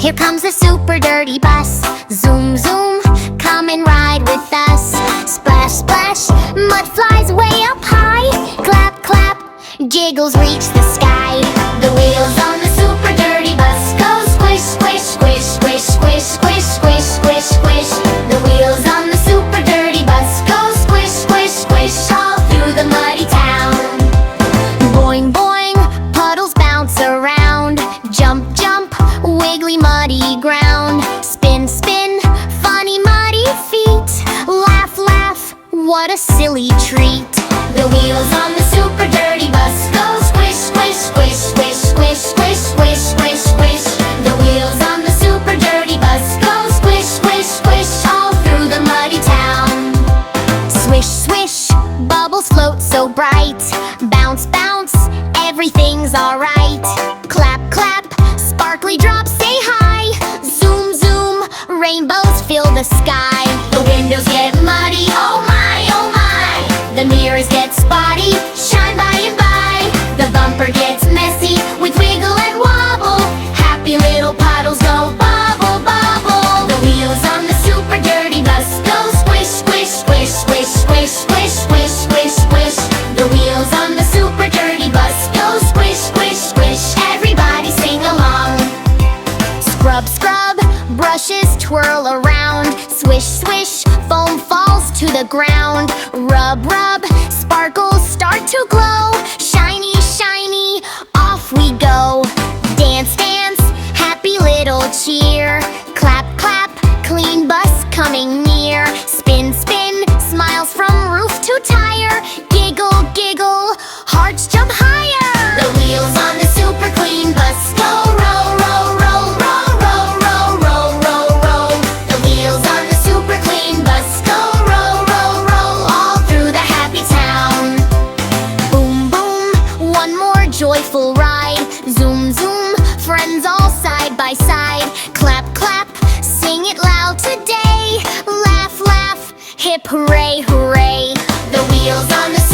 Here comes the super dirty bus. Zoom, zoom, come and ride with us. Splash, splash, mud flies way up high. Clap, clap, jiggles reach the sky. The wheels on the super dirty bus go squish, squish, squish, squish, squish, squish, squish, squish, squish. The wheels on the super dirty bus go squish, squish, squish, all through the muddy town. Boing, boing, puddles bounce around. Jump, jump, wiggly muddy ground. Spin, spin, funny muddy feet. Laugh, laugh, what a silly treat. The wheels on the super dirty bus go squish, squish, squish, squish, squish, squish, squish, squish, squish. The wheels on the super dirty bus go squish, squish, squish, all through the muddy town. Swish, swish, bubbles float so bright. Bounce, bounce, everything's alright. Clap, clap, sparkly drops say hi. Zoom, zoom, rainbows fill the sky. The windows get muddy, oh my, oh my. The mirrors get spotty, shine by and by. The bumper gets messy with wiggle and wobble. Happy little puddles go bubble, bubble. The wheels on the super dirty bus go squish, squish, squish, squish, squish, squish, squish, squish, squish. The wheels on the super dirty bus go squish, squish, squish. Everybody sing along. Scrub, scrub, brushes twirl around. Swish, swish, foam falls to the ground. Rub, rub, sparkles start to glow. Shiny, shiny, off we go. Dance, dance, happy little cheer. Clap, clap, clean bus coming near. Spin, spin, smiles from roof to tire. Giggle, giggle, hearts jump higher. The wheels on the super clean bus go roll, roll, roll, roll, roll, roll, roll, roll, roll. The wheels on the super clean bus go roll, roll, roll, all through the happy town. Boom, boom, one more joyful ride. Zoom, zoom, friends all side by side. Clap, clap, sing it loud today. Laugh, laugh, hip hooray, hooray. The wheels on the